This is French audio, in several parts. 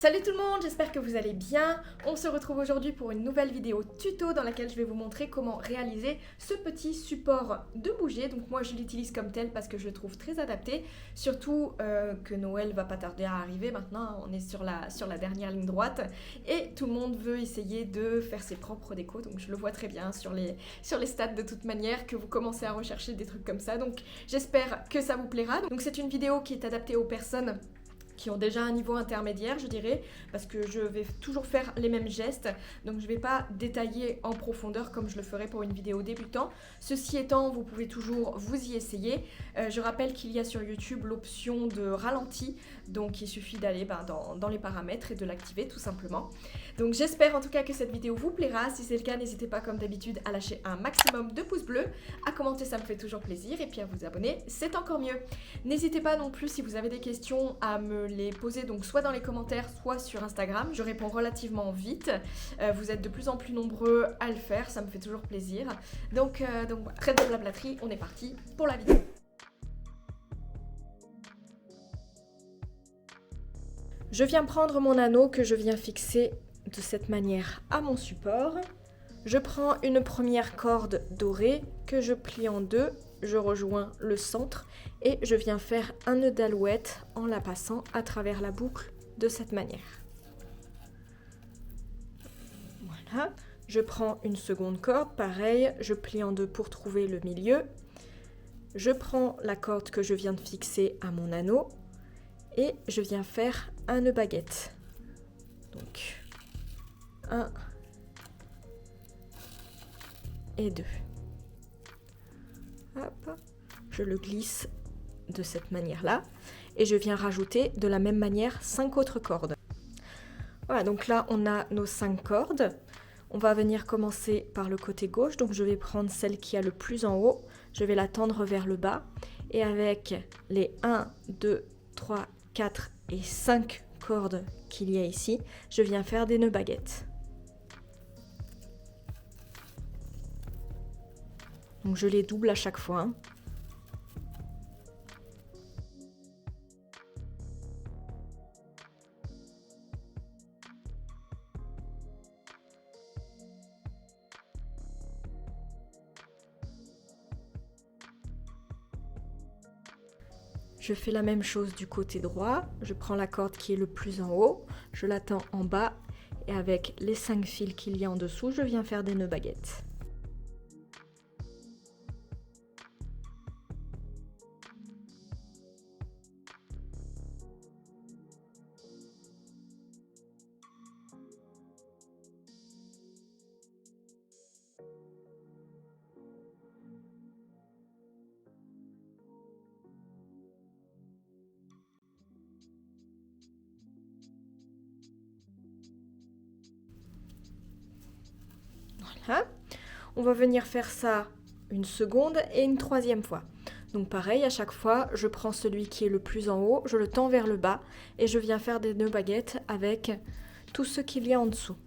Salut tout le monde, j'espère que vous allez bien. On se retrouve aujourd'hui pour une nouvelle vidéo tuto dans laquelle je vais vous montrer comment réaliser ce petit support de bouger. Donc moi je l'utilise comme tel parce que je le trouve très adapté. Surtout que Noël va pas tarder à arriver maintenant, on est sur la dernière ligne droite. Et tout le monde veut essayer de faire ses propres décos. Donc je le vois très bien sur les stats de toute manière que vous commencez à rechercher des trucs comme ça. Donc j'espère que ça vous plaira. Donc c'est une vidéo qui est adaptée aux personnes qui ont déjà un niveau intermédiaire, je dirais, parce que je vais toujours faire les mêmes gestes, donc je ne vais pas détailler en profondeur comme je le ferais pour une vidéo débutant. Ceci étant, vous pouvez toujours vous y essayer. Je rappelle qu'il y a sur YouTube l'option de ralenti, donc il suffit d'aller dans les paramètres et de l'activer tout simplement. Donc j'espère en tout cas que cette vidéo vous plaira. Si c'est le cas, n'hésitez pas comme d'habitude à lâcher un maximum de pouces bleus, à commenter, ça me fait toujours plaisir, et puis à vous abonner, c'est encore mieux. N'hésitez pas non plus si vous avez des questions à me les poser donc soit dans les commentaires, soit sur Instagram. Je réponds relativement vite. Vous êtes de plus en plus nombreux à le faire, ça me fait toujours plaisir. Donc voilà, trêve de blablaterie, on est parti pour la vidéo. Je viens prendre mon anneau que je viens fixer de cette manière à mon support. Je prends une première corde dorée que je plie en deux, je rejoins le centre et je viens faire un nœud d'alouette en la passant à travers la boucle de cette manière. Voilà, je prends une seconde corde, pareil, je plie en deux pour trouver le milieu. Je prends la corde que je viens de fixer à mon anneau et je viens faire un nœud baguette. Donc, 1 et 2. Hop, je le glisse de cette manière-là et je viens rajouter de la même manière 5 autres cordes. Voilà, donc là on a nos 5 cordes. On va venir commencer par le côté gauche, donc je vais prendre celle qui a le plus en haut, je vais la tendre vers le bas et avec les 1, 2, 3, 4 et 5 cordes qu'il y a ici, je viens faire des nœuds baguettes. Donc je les double à chaque fois. Je fais la même chose du côté droit, je prends la corde qui est le plus en haut, je la tends en bas et avec les 5 fils qu'il y a en dessous, je viens faire des nœuds baguettes. Voilà. On va venir faire ça une seconde et une troisième fois. Donc pareil, à chaque fois, je prends celui qui est le plus en haut, je le tends vers le bas et je viens faire des nœuds baguettes avec tout ce qu'il y a en dessous.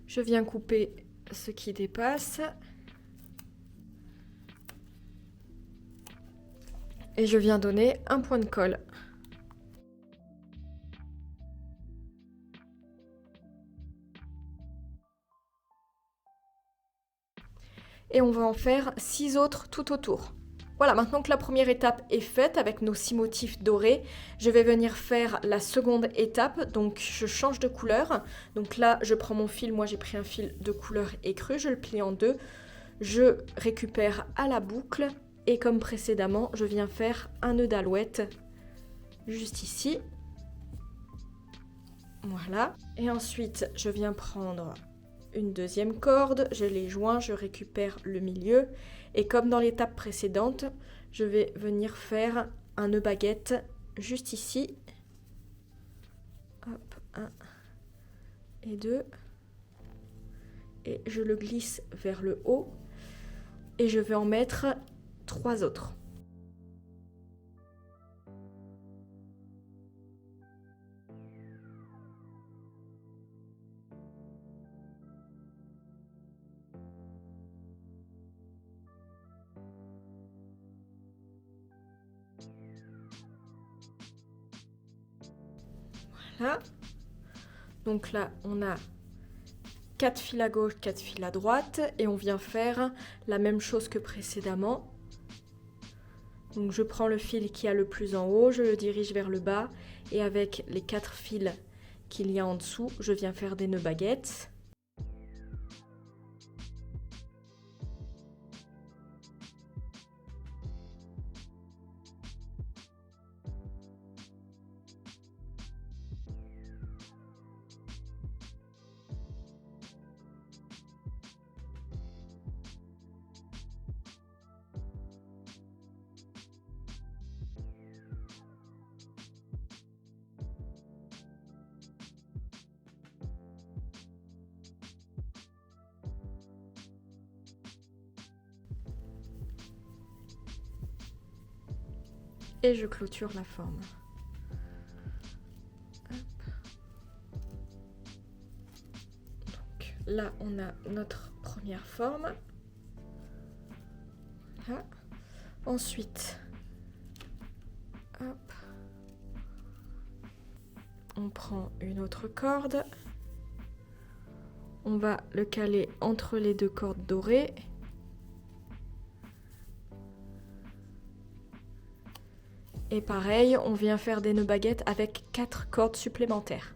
Je viens couper ce qui dépasse. Et je viens donner un point de colle. Et on va en faire 6 autres tout autour. Voilà, maintenant que la première étape est faite avec nos 6 motifs dorés, je vais venir faire la seconde étape. Donc je change de couleur. Donc là, je prends mon fil, moi j'ai pris un fil de couleur écrue, je le plie en deux. Je récupère à la boucle et comme précédemment, je viens faire un nœud d'alouette juste ici. Voilà. Et ensuite, je viens prendre une deuxième corde, je les joins, je récupère le milieu. Et comme dans l'étape précédente, je vais venir faire un nœud baguette juste ici. Hop, 1 et 2. Et je le glisse vers le haut. Et je vais en mettre 3 autres. Voilà. Donc là, on a 4 fils à gauche, 4 fils à droite et on vient faire la même chose que précédemment. Donc je prends le fil qui a le plus en haut, je le dirige vers le bas et avec les 4 fils qu'il y a en dessous, je viens faire des nœuds baguettes. Et je clôture la forme. Hop. Donc là, on a notre première forme. Voilà. Ensuite, hop, on prend une autre corde. On va le caler entre les deux cordes dorées. Et pareil, on vient faire des nœuds baguettes avec 4 cordes supplémentaires.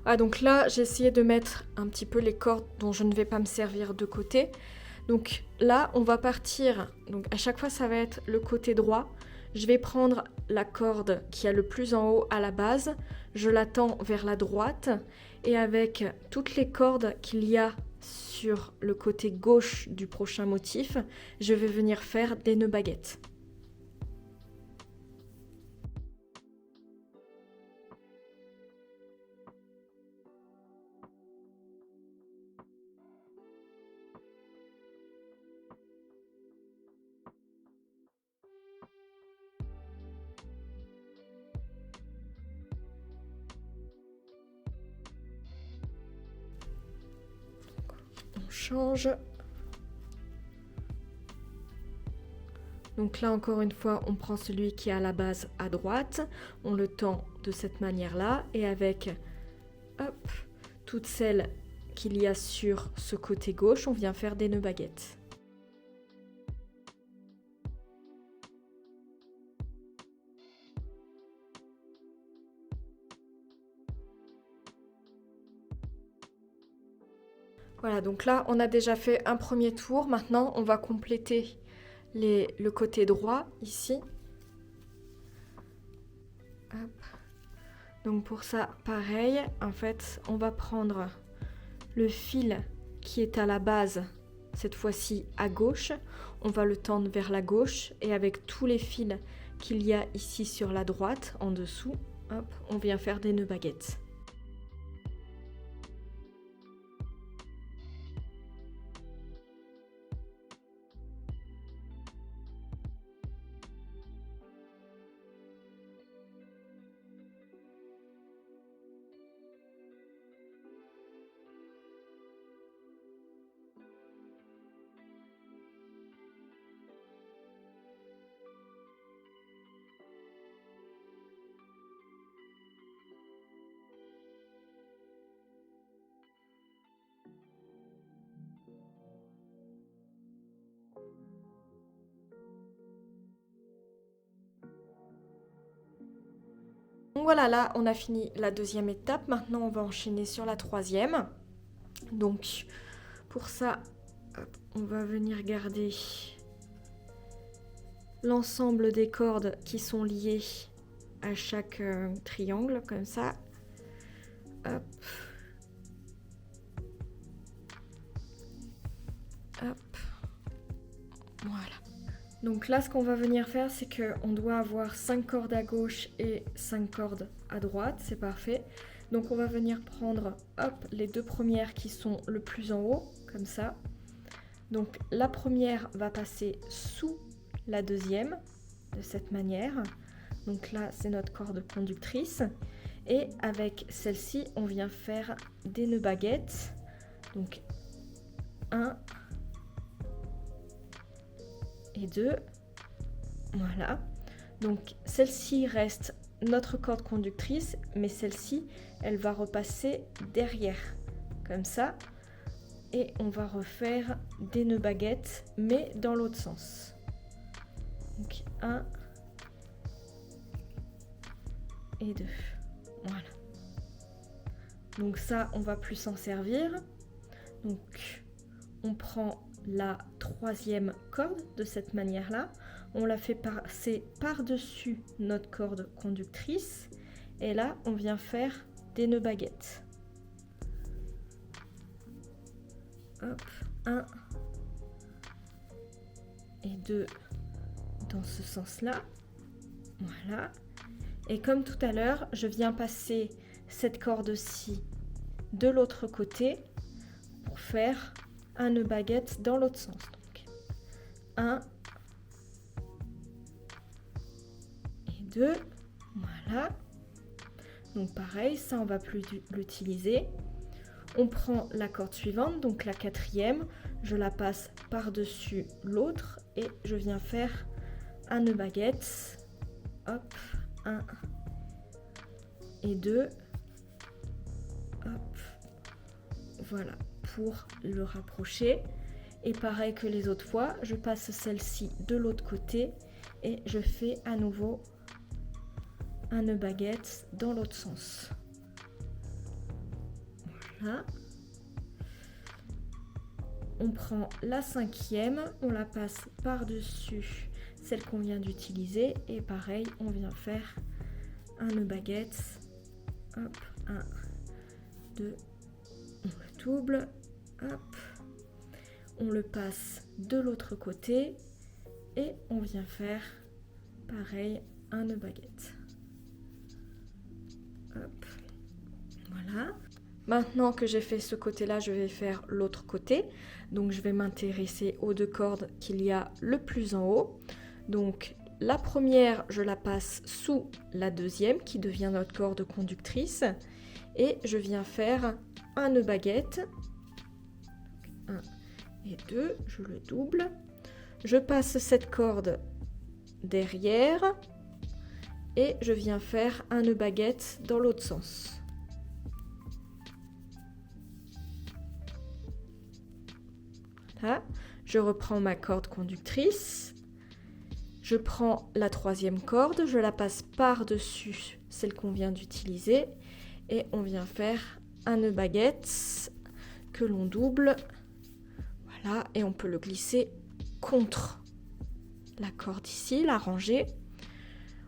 Ah, donc là, j'ai essayé de mettre un petit peu les cordes dont je ne vais pas me servir de côté. Donc là, on va partir, donc à chaque fois, ça va être le côté droit. Je vais prendre la corde qui a le plus en haut à la base, je la tends vers la droite et avec toutes les cordes qu'il y a sur le côté gauche du prochain motif, je vais venir faire des nœuds baguettes. On change. Donc là, encore une fois, on prend celui qui est à la base à droite, on le tend de cette manière-là, et avec hop, toutes celles qu'il y a sur ce côté gauche, on vient faire des nœuds baguettes. Voilà, donc là, on a déjà fait un premier tour. Maintenant, on va compléter le côté droit, ici. Hop. Donc pour ça, pareil, en fait, on va prendre le fil qui est à la base, cette fois-ci à gauche. On va le tendre vers la gauche et avec tous les fils qu'il y a ici sur la droite, en dessous, hop, on vient faire des nœuds baguettes. Donc voilà, là on a fini la deuxième étape. Maintenant on va enchaîner sur la troisième. Donc pour ça, hop, on va venir garder l'ensemble des cordes qui sont liées à chaque triangle, comme ça. Hop. Hop. Voilà. Donc là, ce qu'on va venir faire, c'est qu'on doit avoir 5 cordes à gauche et 5 cordes à droite. C'est parfait. Donc on va venir prendre, hop, les deux premières qui sont le plus en haut, comme ça. Donc la première va passer sous la deuxième, de cette manière. Donc là, c'est notre corde conductrice. Et avec celle-ci, on vient faire des nœuds baguettes. Donc 1 et 2. Voilà. Donc celle-ci reste notre corde conductrice, mais celle-ci, elle va repasser derrière, comme ça. Et on va refaire des nœuds baguettes, mais dans l'autre sens. Donc 1 et 2. Voilà. Donc ça, on va plus s'en servir. Donc on prend la troisième corde de cette manière-là. On la fait passer par-dessus notre corde conductrice. Et là, on vient faire des nœuds baguettes. Hop, 1 et 2 dans ce sens-là. Voilà. Et comme tout à l'heure, je viens passer cette corde-ci de l'autre côté pour faire un nœud baguette dans l'autre sens. Donc 1 et 2. Voilà. Donc pareil, ça on va plus l'utiliser. On prend la corde suivante, donc la quatrième, je la passe par-dessus l'autre et je viens faire un nœud baguette. Hop, 1 et 2. Hop. Voilà, pour le rapprocher. Et pareil que les autres fois, je passe celle-ci de l'autre côté et je fais à nouveau un nœud baguette dans l'autre sens. Voilà. On prend la cinquième, on la passe par-dessus celle qu'on vient d'utiliser et pareil, on vient faire un nœud baguette. Hop, 1, 2, on le double, hop, on le passe de l'autre côté et on vient faire pareil, un nœud baguette. Hop, voilà. Maintenant que j'ai fait ce côté-là, je vais faire l'autre côté. Donc je vais m'intéresser aux deux cordes qu'il y a le plus en haut. Donc la première, je la passe sous la deuxième qui devient notre corde conductrice. Et je viens faire un nœud baguette. 1 et 2, je le double. Je passe cette corde derrière et je viens faire un nœud baguette dans l'autre sens. Voilà. Je reprends ma corde conductrice. Je prends la troisième corde, je la passe par-dessus celle qu'on vient d'utiliser et on vient faire un nœud baguette. que l'on double. Voilà, et on peut le glisser contre la corde ici, la ranger.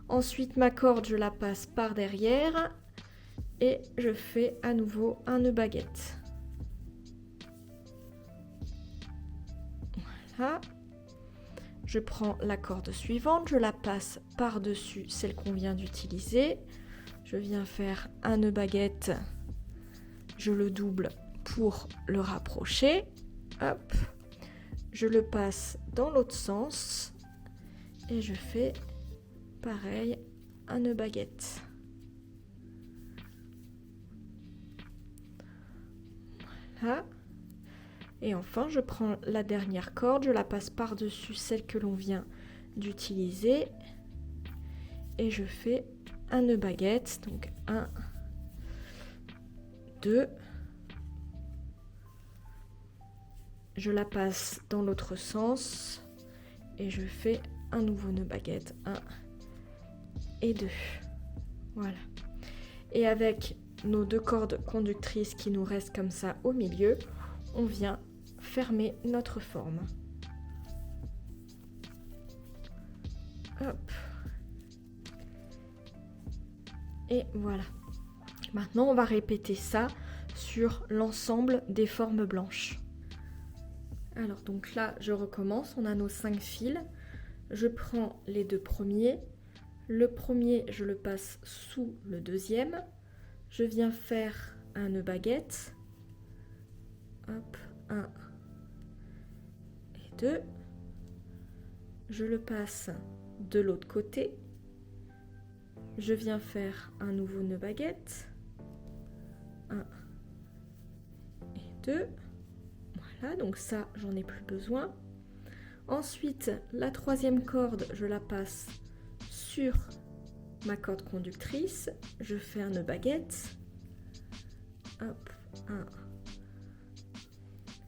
Ensuite, ma corde, je la passe par derrière et je fais à nouveau un nœud baguette. Voilà. Je prends la corde suivante, je la passe par-dessus celle qu'on vient d'utiliser. Je viens faire un nœud baguette, je le double pour le rapprocher. Hop. Je le passe dans l'autre sens et je fais pareil, un nœud baguette. Voilà. Et enfin, je prends la dernière corde, je la passe par-dessus celle que l'on vient d'utiliser et je fais un nœud baguette. Donc 1, 2. Je la passe dans l'autre sens et je fais un nouveau nœud baguette. 1 et 2. Voilà. Et avec nos 2 cordes conductrices qui nous restent comme ça au milieu, on vient fermer notre forme. Hop. Et voilà. Maintenant, on va répéter ça sur l'ensemble des formes blanches. Alors, donc là, je recommence. On a nos 5 fils. Je prends les 2 premiers. Le premier, je le passe sous le deuxième. Je viens faire un nœud baguette. Hop, 1 et 2. Je le passe de l'autre côté. Je viens faire un nouveau nœud baguette. 1 et 2. Voilà, donc ça, j'en ai plus besoin. Ensuite, la troisième corde, je la passe sur ma corde conductrice. Je fais un nœud baguette. Hop, 1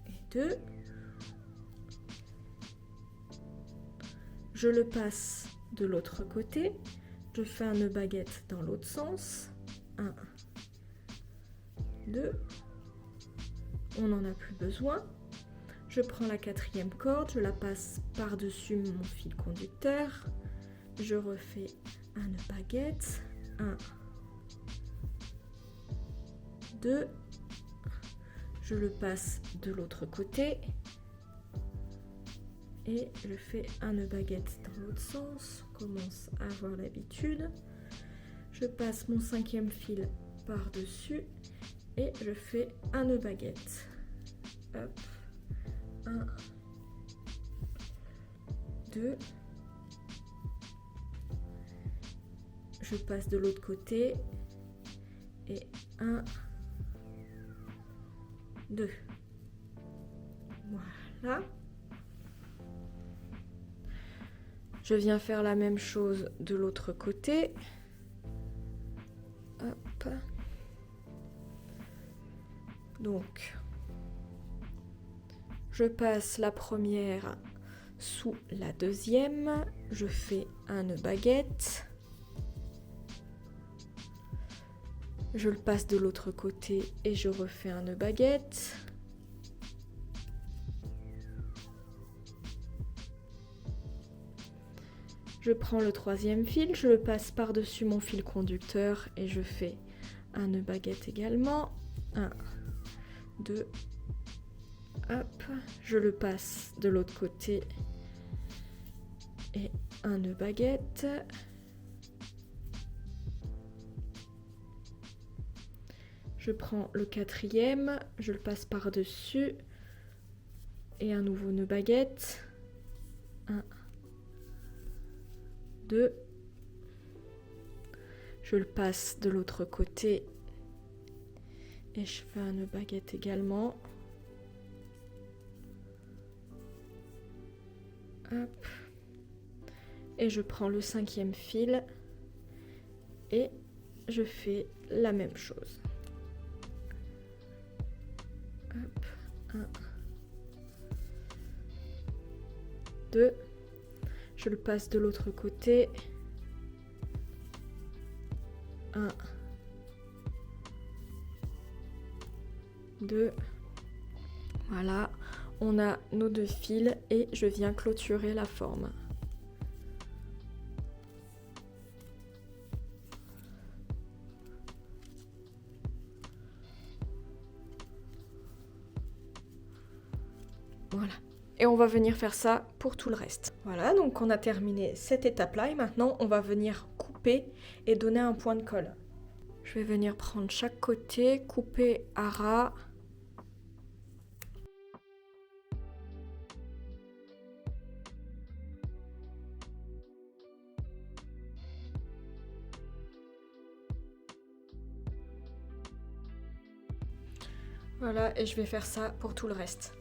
et 2. Je le passe de l'autre côté. Je fais un nœud baguette dans l'autre sens. 1, 2. On n'en a plus besoin. Je prends la quatrième corde, je la passe par-dessus mon fil conducteur. Je refais un nœud baguette. 1, 2. Je le passe de l'autre côté. Et je fais un nœud baguette dans l'autre sens. On commence à avoir l'habitude. Je passe mon cinquième fil par-dessus et je fais un nœud baguette. Hop. 1, 2. Je passe de l'autre côté et 1, 2. Voilà. Je viens faire la même chose de l'autre côté. Hop. Donc, je passe la première sous la deuxième. Je fais un nœud baguette. Je le passe de l'autre côté et je refais un nœud baguette. Je prends le troisième fil, je le passe par-dessus mon fil conducteur et je fais un nœud baguette également. 1, 2, hop, je le passe de l'autre côté et un nœud baguette. Je prends le quatrième, je le passe par-dessus et un nouveau nœud baguette. 1, 2. Je le passe de l'autre côté et je fais un nœud baguette également. Hop. Et je prends le cinquième fil et je fais la même chose. Hop. 1, 2. Je le passe de l'autre côté. 1, 2. Voilà, on a nos 2 fils et je viens clôturer la forme. Voilà. Et on va venir faire ça pour tout le reste. Voilà, donc on a terminé cette étape-là et maintenant on va venir couper et donner un point de colle. Je vais venir prendre chaque côté, couper à ras. Voilà, et je vais faire ça pour tout le reste.